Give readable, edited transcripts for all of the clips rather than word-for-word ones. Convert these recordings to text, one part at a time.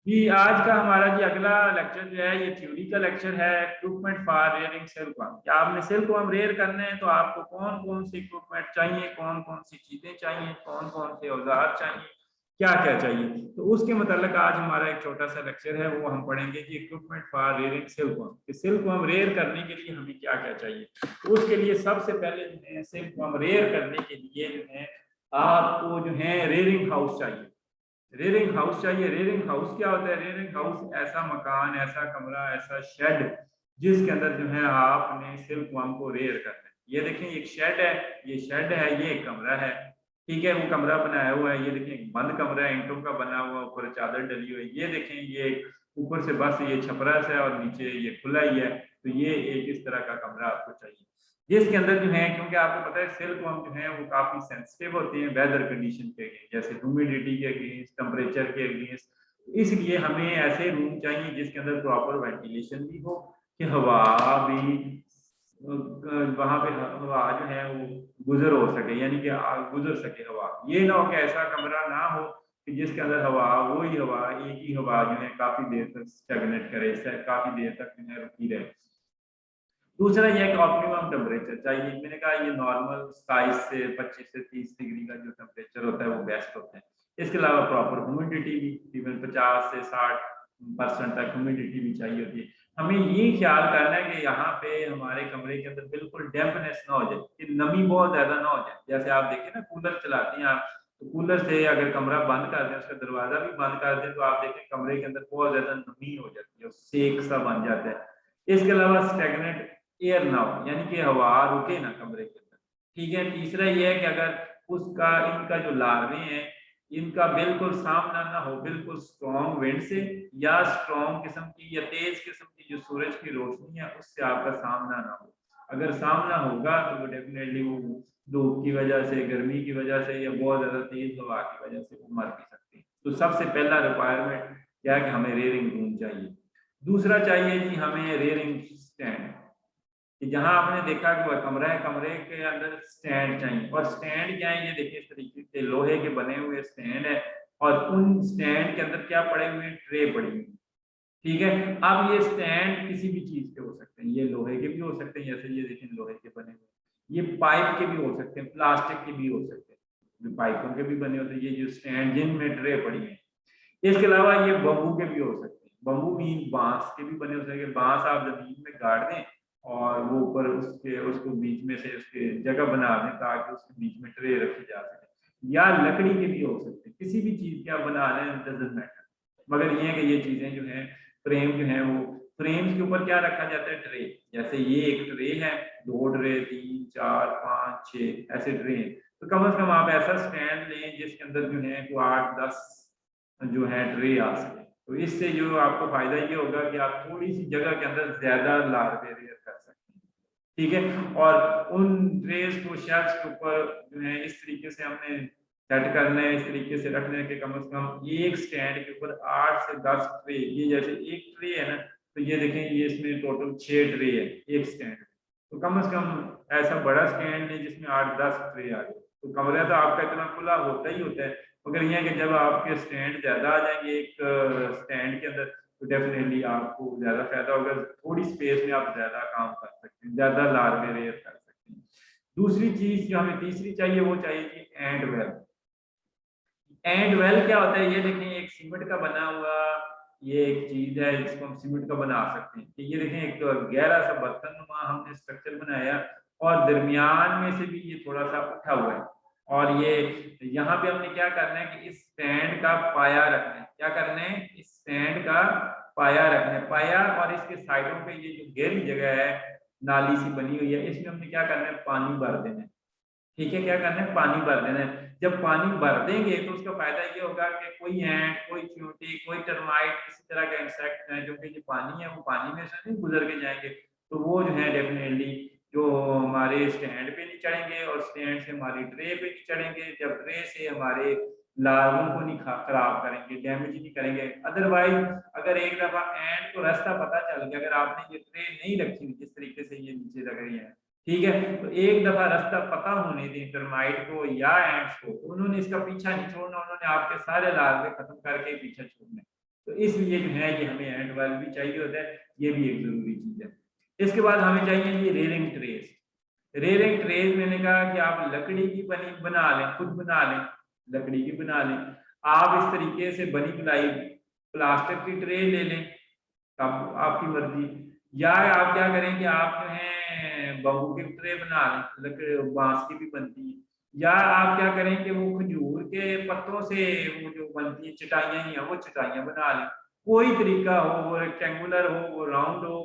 जी आज का हमारा जी अगला लेक्चर जो है ये थ्योरी का लेक्चर है, इक्विपमेंट फॉर रेयरिंग सिल्कवर्म। क्या आपने सिल्कवर्म रेयर करने हैं तो आपको कौन कौन सी इक्विपमेंट चाहिए, कौन कौन सी चीजें चाहिए, कौन कौन से औजार चाहिए, क्या क्या चाहिए। तो उसके मतलब आज हमारा एक छोटा सा लेक्चर है, वो हम पढ़ेंगे कि equipment for rearing silkworm, silkworm rear करने के लिए हमें क्या क्या चाहिए। तो उसके लिए सबसे पहले जो है सिल्कवर्म रेयर करने के लिए जो है आपको जो है रेयरिंग हाउस चाहिए। रेयरिंग हाउस चाहिए। रेयरिंग हाउस क्या होता है? रेयरिंग हाउस ऐसा मकान, ऐसा कमरा, ऐसा शेड जिसके अंदर जो है आपने सिल्कवर्म को रेयर करना है। ये देखें एक शेड है, ये शेड है, ये एक कमरा है, ठीक है। वो कमरा बनाया हुआ है, ये देखें एक बंद कमरा है, ईंटों का बना हुआ, ऊपर चादर डली हुई है। ये देखें ये ऊपर से बस ये छपरा से और नीचे ये खुला ही है। तो ये एक इस तरह का कमरा आपको चाहिए जिसके अंदर जो है, क्योंकि आपको पता है सिल्कवर्म जो है वो काफी सेंसिटिव होती है वेदर कंडीशन के अगेंस्ट, जैसे ह्यूमिडिटी के अगेंस्ट, टेम्परेचर के अगेंस्ट। इसलिए हमें ऐसे रूम चाहिए जिसके अंदर प्रॉपर वेंटिलेशन भी हो, कि हवा भी वहां पे हवा जो है वो गुजर हो सके, यानी कि गुजर सके हवा। ये ना हो कि ऐसा कमरा ना हो कि जिसके अंदर हवा, वही हवा, एक ही हवा जो है काफी देर तक स्टेगनेट करे, काफी देर तक जो है रुकी रहे। दूसरा यह कि ऑप्टिमम टेम्परेचर चाहिए। मैंने कहा ये नॉर्मल 27 से 25 से 30 डिग्री का जो टेम्परेचर होता है वो बेस्ट होता है। इसके अलावा प्रॉपर ह्यूमिडिटी भी इवन 50 से 60% तक ह्यूमिडिटी भी चाहिए होती है। हमें ये ख्याल करना है कि यहाँ पे हमारे कमरे के अंदर बिल्कुल डैम्पनेस ना हो जाए, कि नमी बहुत ज्यादा ना हो जाए। जैसे आप देखिए ना, कूलर चलाते हैं आप, तो कूलर से अगर कमरा बंद कर दें, उसका दरवाजा भी बंद कर दें, तो आप देखें कमरे के अंदर बहुत ज्यादा नमी हो जाती है, सेक सा बन जाता है। इसके अलावा स्टेगनेट एयर ना हो, यानी कि हवा रुके ना कमरे के अंदर, ठीक है। तीसरा ये है कि अगर उसका इनका जो लार्वे हैं, इनका बिल्कुल सामना ना हो बिल्कुल स्ट्रॉन्ग विंड से, या स्ट्रॉन्ग किस्म की या तेज किस्म की जो सूरज की रोशनी है उससे आपका सामना ना हो। अगर सामना होगा तो वो डेफिनेटली वो धूप की वजह से, गर्मी की वजह से, या बहुत ज्यादा तेज हवा की वजह से वो मर भी सकते हैं। तो सबसे पहला रिक्वायरमेंट क्या है कि हमें रेयरिंग रूम चाहिए। दूसरा चाहिए जी हमें रेयरिंग स्टैंड, कि जहां आपने देखा कि वह कमरा है, कमरे के अंदर स्टैंड चाहिए। और स्टैंड क्या है? ये देखिए इस तरीके से लोहे के बने हुए स्टैंड है, और उन स्टैंड के अंदर क्या पड़े हुए हैं? ट्रे पड़ी हुई, ठीक है। अब ये स्टैंड किसी भी चीज के हो सकते हैं, ये लोहे के भी हो सकते हैं, जैसे ये देखिए लोहे के बने हुए, ये पाइप के भी हो सकते हैं, प्लास्टिक के भी हो सकते हैं, जो पाइपों के भी बने होते हैं। ये जो स्टैंड जिनमें ट्रे पड़ी है, इसके अलावा ये बम्बू के भी हो सकते हैं। बम्बू मीन बांस के भी बने हो सकते हैं। बांस आप जमीन में गाड़ दें और वो ऊपर उसके उसको बीच में से उसके जगह बना दें ताकि उसके बीच में ट्रे रखी जा सके। या लकड़ी के भी हो सकते हैं, किसी भी चीज के आप बना रहे हैं, डजंट मैटर। मगर ये है कि ये चीजें जो है, फ्रेम जो है वो, फ्रेम्स के ऊपर क्या रखा जाता है? ट्रे। जैसे ये एक ट्रे है, दो ट्रे, तीन, चार, पांच, छह ऐसे ट्रे हैं। तो कम से कम आप ऐसा स्टैंड लें जिसके अंदर जो है वो 8-10 जो है ट्रे आ सके। तो इससे जो आपको फायदा ये होगा कि आप थोड़ी सी जगह के अंदर ज्यादा लार्वे रेयर कर सकते हैं, ठीक है। और उन ट्रेस को शेल्फ के ऊपर जो है इस तरीके से हमने सेट करना है, इस तरीके से रखने के कम से कम एक स्टैंड के ऊपर 8 से 10 ट्रे। ये जैसे एक ट्रे है ना, तो ये देखें ये इसमें टोटल 6 ट्रे है एक स्टैंड। तो कम से कम ऐसा बड़ा स्टैंड है जिसमें 8-10 ट्रे आ गए। तो कमरा तो आपका इतना खुला होता ही होता है, मगर यह है कि जब आपके स्टैंड ज्यादा आ जाएंगे एक स्टैंड के अंदर, तो डेफिनेटली आपको ज्यादा फायदा होगा। थोड़ी स्पेस में आप ज्यादा काम कर सकते हैं, ज्यादा लार्वे रेयर कर सकते हैं। दूसरी चीज जो हमें तीसरी चाहिए वो चाहिए कि एंड वेल। एंड वेल क्या होता है? ये देखें एक सीमेंट का बना हुआ ये एक चीज है जिसको हम सीमेंट का बना सकते हैं। कि ये देखें एक गहरा सा बर्तन नुमा हमने स्ट्रक्चर बनाया, और दरमियान में से भी ये थोड़ा सा उठा हुआ है। और ये यहाँ पे हमने क्या करना है कि इस स्टैंड का पाया रखना है। क्या करना है? इस स्टैंड का पाया रखना है। पाया और इसके साइडों पे ये जो गहरी जगह है, नाली सी बनी हुई है, इसमें हमने क्या करना है? पानी भर देना है, ठीक है। क्या करना है? पानी भर देना है। जब पानी भर देंगे तो उसका फायदा ये होगा कि कोई एंट, कोई चींटी, कोई टर्माइट, किसी तरह का इंसेक्ट है, जो कि जो पानी है वो पानी में से नहीं गुजर के जाएंगे, तो वो जो है डेफिनेटली जो हमारे स्टैंड पे नहीं चढ़ेंगे, और स्टैंड से हमारी ट्रे पे नहीं चढ़ेंगे। जब ट्रे से हमारे लार्वों को नहीं खराब करेंगे, डैमेज नहीं करेंगे। अदरवाइज अगर एक दफा एंट को रास्ता पता चल गया, अगर आपने ये ट्रे नहीं रखी हुई जिस तरीके से ये नीचे लग रही है, ठीक है, तो एक दफा रास्ता पता होने दें टर्माइट को या एंट्स को, तो उन्होंने इसका पीछा नहीं छोड़ना, उन्होंने आपके सारे लार्वे खत्म करके ही पीछा छोड़ना है। तो इसलिए जो है ये हमें एंड वाल भी चाहिए होता है, ये भी एक जरूरी चीज है। इसके बाद हमें चाहिए ये रेयरिंग ट्रेस। रेयरिंग ट्रेस मैंने कहा कि आप लकड़ी की बनी बना लें, खुद बना लें, लकड़ी की बना लें। आप इस तरीके से बनी बनाई प्लास्टिक की ट्रे ले लें, आपकी मर्जी। या आप क्या करें कि आप जो है बम्बू की ट्रे बना लें, लकड़ी बांस की भी बनती है। या आप क्या करें कि वो खजूर के पत्तों से वो जो बनती है चटाइयाँ ही है, वो चटाइयाँ बना लें। कोई तरीका हो, वो रेक्टेंगुलर हो, वो राउंड हो,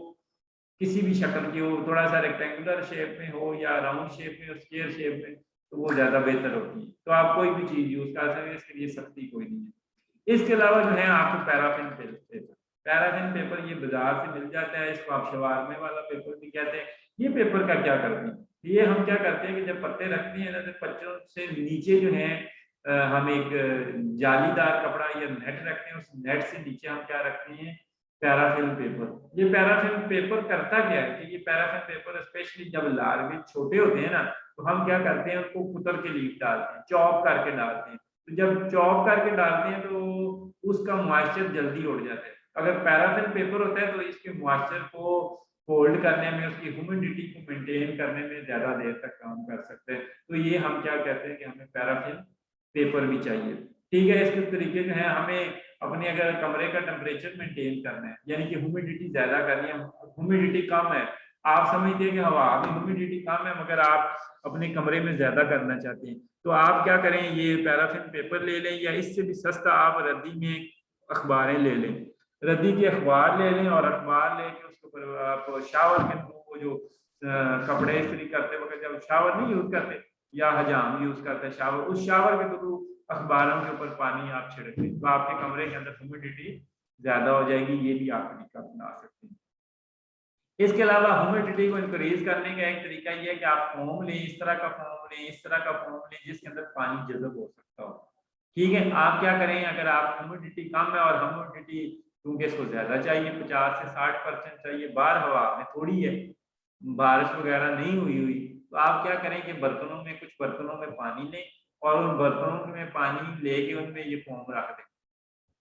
किसी भी शक्ल की हो, थोड़ा सा रेक्टेंगुलर शेप में हो या राउंड शेप में हो, स्क्वायर शेप में, तो वो ज्यादा बेहतर होती है। तो आप कोई भी चीज यूज कर सकते हैं, इसके लिए सख्ती कोई नहीं है। इसके अलावा जो है आपको पैराफिन पेपर, पैराफिन पेपर ये बाजार से मिल जाता है, इसको आप शवारमे वाला पेपर भी कहते हैं। ये पेपर का क्या करते हैं, ये हम क्या करते हैं कि जब पत्ते रखते हैं ना, तो पत्तों से नीचे जो है हम एक जालीदार कपड़ा या नेट रखते हैं, उस नेट से नीचे हम क्या रखते हैं, पैराफिल्म पेपर। ये पैराफिल्म पेपर करता क्या है कि ये पैराफिल्म पेपर स्पेशली जब लार्वे छोटे होते हैं ना, तो हम क्या करते हैं, उनको कुतर के लीफ डालते हैं, चॉप करके डालते हैं। तो जब चॉप करके डालते हैं तो उसका मॉइस्चर जल्दी उड़ जाता है। अगर पैराफिन पेपर होता है तो इसके मॉइस्चर को होल्ड करने में, उसकी ह्यूमिडिटी को मेंटेन करने में ज्यादा देर तक काम कर सकते हैं। तो ये हम क्या कहते हैं कि हमें पैराफिन पेपर भी चाहिए। ठीक है, इसके तरीके जो है हमें अपने अगर कमरे का टेम्परेचर मेंटेन करना है, यानी कि ह्यूमिडिटी ज्यादा करनी है, ह्यूमिडिटी कम है, आप समझते हैं कि हवा में ह्यूमिडिटी कम है मगर आप अपने कमरे में ज्यादा करना चाहते हैं, तो आप क्या करें, ये पैराफिन पेपर ले लें, या इससे भी सस्ता आप रद्दी में अखबारें ले लें, रद्दी की अखबार ले लें, और अखबार लेके उसके ऊपर आप शावर के थ्रू वो जो कपड़े इस्त्री करते वक्त जब शावर नहीं यूज करते या हजाम यूज करते हैं शावर, उस शावर के थ्रू अखबारों के ऊपर पानी आप छिड़क दें, तो आपके कमरे के अंदर ह्यूमिडिटी ज्यादा हो जाएगी। ये भी आप तरीका अपना सकते हैं। इसके अलावा ह्यूमिडिटी को इंक्रीज करने का एक तरीका ये है कि आप फोम लें, इस तरह का फोम लें, इस तरह का फोम लें जिसके अंदर पानी जज़ब हो सकता हो। ठीक है, आप क्या करें, अगर आप ह्यूमिडिटी कम है और ह्यूमिडिटी क्योंकि इसको ज्यादा चाहिए, 50 से 60% चाहिए, बाहर हवा में थोड़ी है, बारिश वगैरह नहीं हुई हुई, तो आप क्या करें कि बर्तनों में, कुछ बर्तनों में पानी लें और उन बर्तनों में पानी लेके उनमें ये फोम रख दें।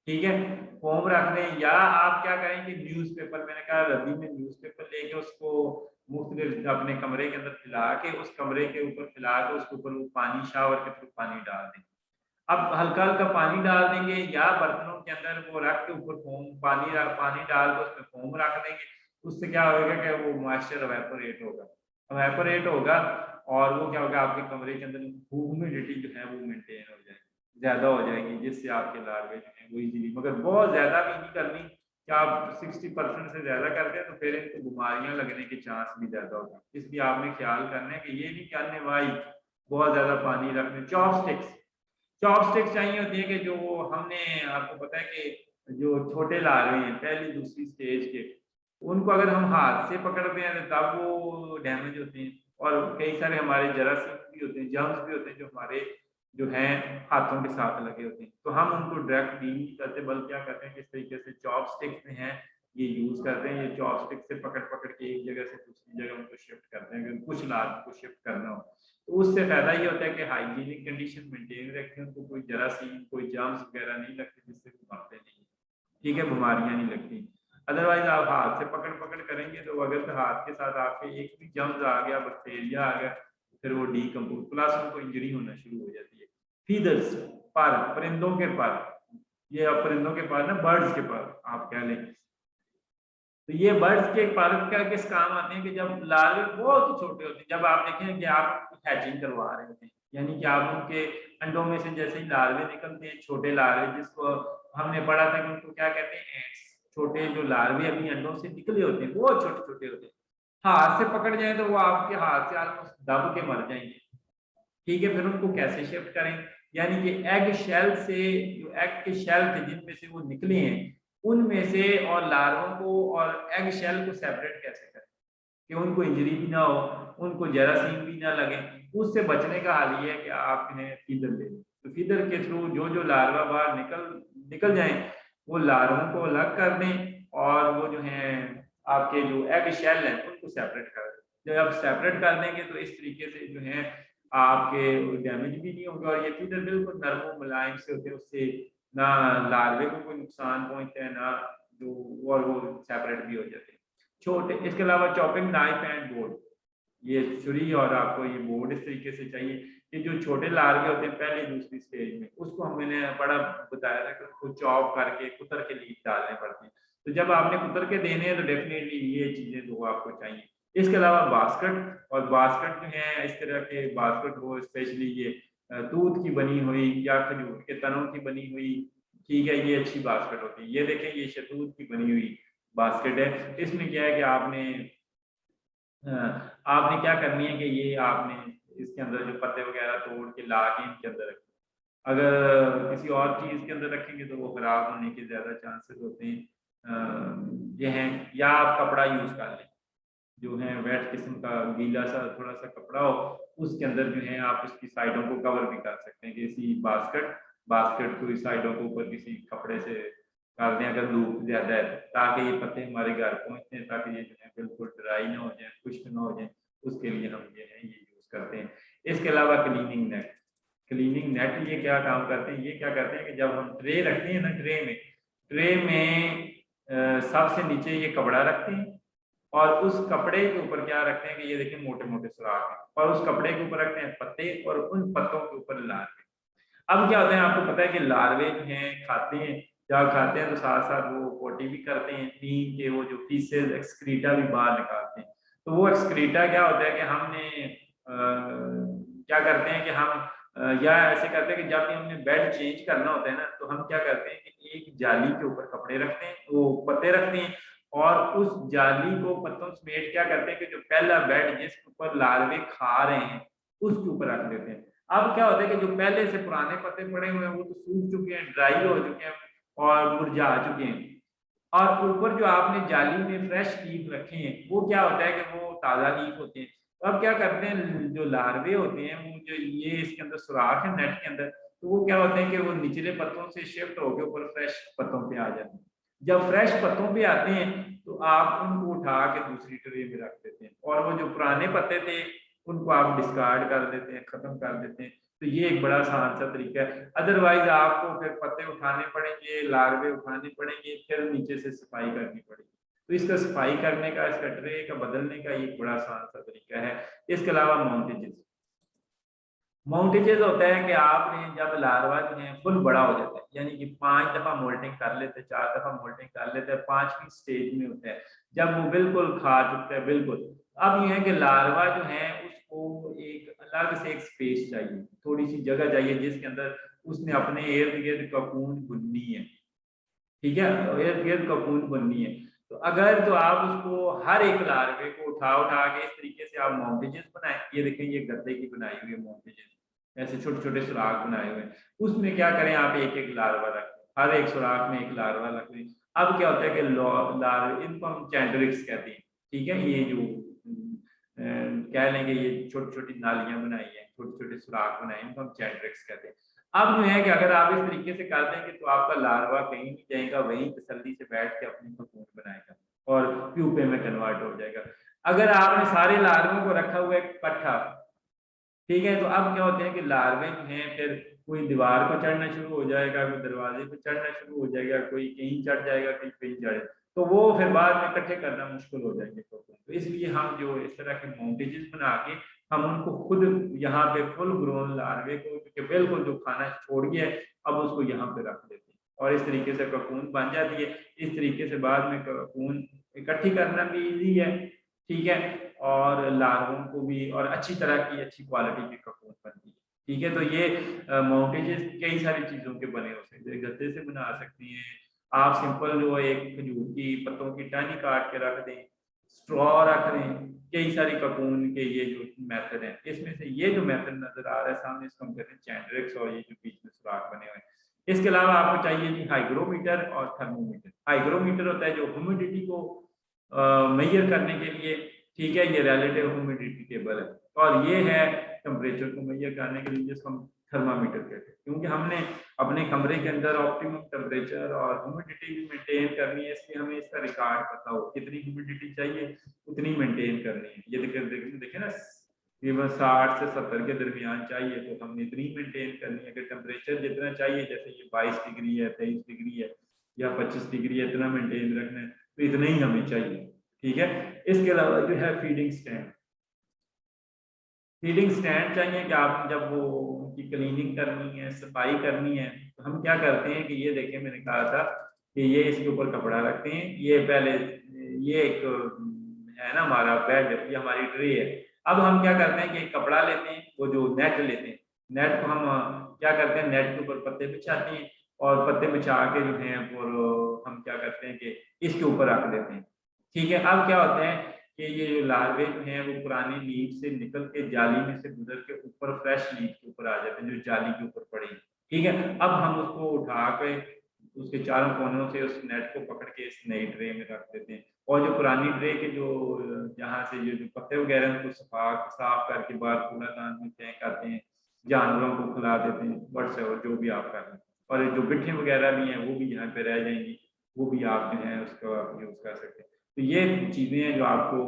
ठीक है, फॉर्म रख दें। या आप क्या करें कि न्यूज़पेपर, मैंने कहा रद्दी में न्यूज़पेपर लेके उसको मुख्तलिफ अपने कमरे के अंदर फैला के, उस कमरे के ऊपर फैला के उसके ऊपर वो पानी शावर के थ्रू पानी डाल दें। अब हल्का हल्का पानी डाल देंगे या बर्तनों के अंदर वो रख के ऊपर फोम पानी डाल के उसमें फोम रख देंगे। उससे क्या होगा कि वो मॉइस्चर एवेपोरेट होगा, एवेपोरेट होगा, और वो क्या होगा, आपके कमरे के अंदर ह्यूमिडिटी जो है वो मेंटेन हो जाएगी, ज्यादा हो जाएगी, जिससे आपके लार्वे जो है वो इजीली, मगर बहुत ज्यादा भी नहीं करनी कि आप 60% से ज्यादा करते हैं तो फिर इनको बीमारियां लगने के चांस भी ज्यादा होगा। इसलिए आपने ख्याल करना है कि ये नहीं करने भाई बहुत ज्यादा पानी रखने। चॉपस्टिक्स, चॉपस्टिक्स चाहिए होती है कि जो हमने, आपको पता है कि जो छोटे लार्वे हैं पहली दूसरी स्टेज के, उनको अगर हम हाथ से पकड़ते हैं तो तब वो डैमेज होते हैं, और कई सारे हमारे जरासीम भी होते हैं, जर्म्स भी होते हैं जो हमारे जो हैं हाथों के साथ लगे होते हैं, तो हम उनको डायरेक्ट डील नहीं करते, बल्कि क्या करते हैं, किस तरीके से चॉपस्टिक्स में हैं ये यूज करते हैं। ये चॉपस्टिक से पकड़ पकड़ के एक जगह से दूसरी जगह उनको शिफ्ट करते हैं, अगर कुछ लार्व को शिफ्ट करना हो तो उससे फायदा ये होता है कि हाइजीनिक कंडीशन मेंटेन रखते हैं, उनको कोई जरासीम कोई जर्म्स वगैरह नहीं लगते जिससे वो मरते नहीं। ठीक है, बीमारियां नहीं लगती। अदरवाइज आप हाथ से पकड़ पकड़ करेंगे तो अगर तो हाथ के साथ आपके एक भी जर्म्स आ गया, बैक्टीरिया आ गया, फिर वो डीकम्पोज, प्लस उनको इंजरी होना शुरू हो जाती है। फीदर्स, पर, परिंदों के पर, ये परिंदों के पर ना, बर्ड्स के पर आप कह लें, तो ये बर्ड्स के पर का किस काम आते हैं कि जब लार्वे बहुत ही छोटे होते हैं, जब आप देखें कि आप हैचिंग करवा रहे होते हैं, यानी कि आप उनके अंडों में से जैसे ही लार्वे निकलते हैं, छोटे लार्वे, जिसको हमने पढ़ा था कि उनको क्या कहते हैं, एंट्स, छोटे जो लार्वे अभी अंडों से निकले होते हैं बहुत छोटे छोटे होते हैं, हाथ से पकड़ जाए तो वो आपके हाथ से ऑलमोस्ट दब के मर जाएंगे। ठीक है, फिर उनको कैसे शिफ्ट करें, यानी कि एग शेल से, जो एग के शेल थे जिनमें से वो निकले हैं उनमें से, और लार्वों को और एग शेल को सेपरेट कैसे करें कि उनको इंजरी भी ना हो, उनको जरासीम भी ना लगे। उससे बचने का हाल ये है कि आप इन्हें फीडर दे दें, तो फीडर के थ्रू जो जो लार्वा बाहर निकल निकल जाए वो लार्वों को अलग कर दें, और वो जो है आपके जो एग शेल है उनको सेपरेट कर दें। जब आप सेपरेट कर देंगे तो इस तरीके से जो है आपके डैमेज भी नहीं होगा, और ये फीडर बिल्कुल नरम मुलायम से होते हैं, उससे ना लार्वे को कोई नुकसान पहुंचता है ना जो, और वो सेपरेट भी हो जाते हैं छोटे। इसके अलावा चॉपिंग नाइफ एंड बोर्ड, ये छुरी और आपको ये बोर्ड इस तरीके से चाहिए कि जो छोटे लार्वे होते हैं पहली दूसरी स्टेज में, उसको हमने बड़ा बताया था कि उसको चॉप करके कुतर के लीफ डालने पड़ते हैं। तो जब आपने कुतर के देने हैं तो डेफिनेटली ये चीजें दो आपको चाहिए। इसके अलावा बास्केट, और बास्केट जो है इस तरह के बास्केट हो, स्पेशली ये दूध की बनी हुई या खजूर के तनों की बनी हुई, ठीक है, ये अच्छी बास्केट होती है। ये देखें ये शहतूत की बनी हुई बास्केट है। इसमें क्या है कि आपने क्या करनी है कि ये आपने इसके अंदर जो पत्ते वगैरह तोड़ के ला के इनके अंदर रखें। अगर किसी और चीज के अंदर रखेंगे तो वो खराब होने के ज्यादा चांसेस होते हैं। ये हैं, या आप कपड़ा यूज कर लें जो है वेट किस्म का, गीला सा थोड़ा सा कपड़ा हो, उसके अंदर जो है आप उसकी साइडों को कवर भी कर सकते हैं, किसी बास्केट बास्केट को इस साइडों को ऊपर किसी कपड़े से कर दें अगर धूप ज्यादा है, ताकि ये पत्ते हमारे घर पहुंचते हैं, ताकि ये जो है बिल्कुल ड्राई ना हो जाए, खुश्क ना हो जाए। उसके लिए हम ये है ये यूज करते हैं। इसके अलावा क्लीनिंग नेट, क्लीनिंग नेट ये क्या काम करते हैं, ये क्या करते हैं कि जब हम ट्रे रखते हैं ना, ट्रे में सबसे नीचे ये कपड़ा रखते हैं और उस कपड़े के ऊपर क्या रखते हैं कि ये देखिए मोटे मोटे सुराख हैं, और उस कपड़े के ऊपर रखते हैं पत्ते और उन पत्तों के ऊपर लार्वे। अब क्या होता है आपको पता है कि लार्वे जो हैं खाते हैं, जब खाते हैं तो साथ साथ वो पोटी भी करते हैं, नीम के वो जो पीसेस एक्सक्रीटा भी बाहर निकालते हैं। तो वो एक्सक्रीटा क्या होता है कि हमने क्या करते हैं कि हम या ऐसे करते हैं कि जब भी हमने बेड चेंज करना होता है ना, तो हम क्या करते हैं कि एक जाली के ऊपर कपड़े रखते हैं, वो पत्ते रखते हैं, और उस जाली को पत्तों समेत क्या करते हैं कि जो पहला बेड जिसके ऊपर लार्वे खा रहे हैं उसके ऊपर रख देते हैं। अब क्या होता है कि जो पहले से पुराने पत्ते पड़े हुए हैं वो तो सूख चुके हैं, ड्राई हो चुके हैं और मुरझा चुके हैं, और ऊपर जो आपने जाली में फ्रेश लीफ रखे हैं वो क्या होता है कि वो ताज़ा लीफ होते हैं। तो अब क्या करते हैं जो लार्वे होते हैं वो जो ये इसके अंदर सुराख है नेट के अंदर, तो वो क्या होते हैं कि वो निचले पत्तों से शिफ्ट होकर ऊपर फ्रेश पत्तों पे आ जाते हैं। जब फ्रेश पत्तों पे आते हैं तो आप उनको उठा के दूसरी ट्रे में रख देते हैं, और वो जो पुराने पत्ते थे उनको आप डिस्कार्ड कर देते हैं, खत्म कर देते हैं। तो ये एक बड़ा आसान सा तरीका है। अदरवाइज आपको फिर पत्ते उठाने पड़ेंगे, लार्वे उठाने पड़ेंगे, फिर नीचे से सफाई करनी पड़ेगी। तो इसका सफाई करने का, इसका ट्रे का बदलने का एक बड़ा आसान सा तरीका है। इसके अलावा माउंटेजेस, माउंटेजेस होता है कि आपने जब लार्वा जो है फुल बड़ा हो जाता है, यानी कि 5 दफा मोल्टिंग कर लेते हैं, 4 दफा मोल्टिंग कर लेते हैं, 5वीं स्टेज में होता है जब वो बिल्कुल खा चुकता है बिल्कुल। अब ये है कि लार्वा जो है उसको एक अलग से एक स्पेस चाहिए, थोड़ी सी जगह चाहिए जिसके अंदर उसने अपने इर्द गिर्द ककून बुननी है, ठीक है, इर्द गिर्द ककून बुननी है। तो अगर तो आप उसको हर एक लार्वे को उठा उठा के इस तरीके से आप माउंटेजेस बनाए, ये देखें ये गद्दे की बनाई हुई है माउंटेजेस, ऐसे छोटे छोटे सुराख बनाए हुए हैं, उसमें क्या करें आप एक एक लार्वा रखें, हर एक सुराख में एक लार्वा रख दें। अब क्या होता है कि लार्वे, इनको हम चैंड्रिक्स कहते हैं, ठीक है, ये जो कह लेंगे ये छोटी छोटी नालियां बनाई हैं, छोटे छोटे सुराख बनाए हैं, इनको हम चैंड्रिक्स कहते हैं। अब जो है कि अगर आप इस तरीके से कर देंगे तो आपका लार्वा कहीं नहीं जाएगा, वहीं तसल्ली से बैठ के अपनी ककून बनाएगा और प्यूपे में कन्वर्ट हो जाएगा। अगर आपने सारे लार्वों को रखा हुआ है इकट्ठा, ठीक है, तो अब क्या होते हैं कि लार्वे जो हैं फिर कोई दीवार को चढ़ना शुरू हो जाएगा, कोई दरवाजे पे चढ़ना शुरू हो जाएगा, कोई कहीं चढ़ जाएगा, कहीं कहीं चढ़े, तो वो फिर बाद में इकट्ठे करना मुश्किल हो जाएंगे कोकून। तो इसलिए हम जो इस तरह के माउंटेजेस बना के हम उनको खुद यहाँ पे फुल ग्रोन लार्वे को क्योंकि बिल्कुल जो खाना छोड़ गया है अब उसको यहाँ पे रख देते हैं, और इस तरीके से ककून बन जाती है। इस तरीके से बाद में ककून इकट्ठी करना भी ईजी है, ठीक है, और लार्वों को भी, और अच्छी तरह की अच्छी क्वालिटी की ककून बनती है, ठीक है। तो ये माउंटेजेस कई सारी चीजों के बने होते हैं, जैसे गत्ते से बना सकती हैं आप, सिंपल जो एक खजूर की पत्तों की टहनी काट के रख दें, स्ट्रॉ रख दें, कई सारी ककून के ये जो मेथड है, इसमें से ये जो मेथड नजर आ रहा है सामने इसको हम कहते हैं चैंड्रिक्स, और ये जो बीच में सुराख बने हुए हैं। इसके अलावा आपको चाहिए जी हाइग्रोमीटर और थर्मोमीटर। हाइग्रोमीटर होता है जो ह्यूमिडिटी को मेजर करने के लिए, ठीक है, ये रिलेटिव ह्यूमिडिटी टेबल है, और ये है टेम्परेचर को मेजर करने के लिए जिसको हम थर्मामीटर कहते हैं, क्योंकि हमने अपने कमरे के अंदर ऑप्टिमम टेम्परेचर और ह्यूमिडिटी भी मेंटेन करनी है, इसलिए हमें इसका रिकॉर्ड पता हो कितनी ह्यूमिडिटी चाहिए उतनी मेंटेन करनी है। ये देखे देखे ना तकरीबन 60 से 70 के दरमियान चाहिए, तो हमने इतनी मेंटेन करनी है कि टेम्परेचर जितना चाहिए, जैसे ये 22 डिग्री है, 23 डिग्री है या 25 डिग्री है, इतना मेंटेन रखना है, तो इतना ही हमें चाहिए। ठीक है। इसके अलावा जो है फीडिंग स्टैंड, फीडिंग स्टैंड चाहिए कि आप जब वो उनकी क्लीनिंग करनी है, सफाई करनी है, तो हम क्या करते हैं कि ये देखिए मैंने कहा था कि ये इसके ऊपर कपड़ा रखते हैं, ये पहले ये एक है ना हमारा बेड, ये हमारी ट्रे है। अब हम क्या करते हैं कि एक कपड़ा लेते हैं, वो जो नेट लेते हैं, नेट को हम क्या करते हैं, नेट के ऊपर पत्ते बिछाते हैं और पत्ते बिछा के जो है और हम क्या करते हैं कि इसके ऊपर रख देते हैं। ठीक है। अब क्या होता है कि ये जो लार्वे जो हैं वो पुरानी लीफ से निकल के जाली में से गुजर के ऊपर फ्रेश लीफ के ऊपर आ जाते हैं जो जाली के ऊपर पड़ी। ठीक है। अब हम उसको उठा के उसके चारों कोनों से उस नेट को पकड़ के इस नई ट्रे में रख देते हैं, और जो पुरानी ट्रे के जो जहाँ से ये जो पत्ते वगैरह हैं उनको साफ करके बाहर कूड़ादान में फेंक आते हैं, जानवरों को खिला देते हैं, व्हाट्सएवर जो भी आप कर रहे हैं। और जो बिट्ठे वगैरह भी हैं वो भी यहाँ पे रह जाएंगी, वो भी आप जो है उसका यूज कर सकते हैं। तो ये चीजें हैं जो आपको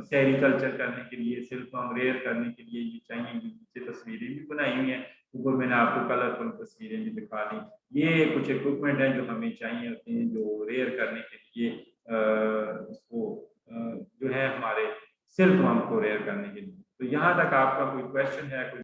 सेरिकल्चर करने के लिए, सिल्क फार्म रेयर करने के लिए ये चाहिए। नीचे तस्वीरें भी बनाई हुई हैं, ऊपर मैंने आपको कलरफुल तस्वीरें भी दिखा दी। ये कुछ इक्विपमेंट हैं जो हमें चाहिए होते हैं जो रेयर करने के लिए इसको जो है हमारे सिल्क फार्म को रेयर करने के लिए। तो यहाँ तक आपका कोई क्वेश्चन है, कोई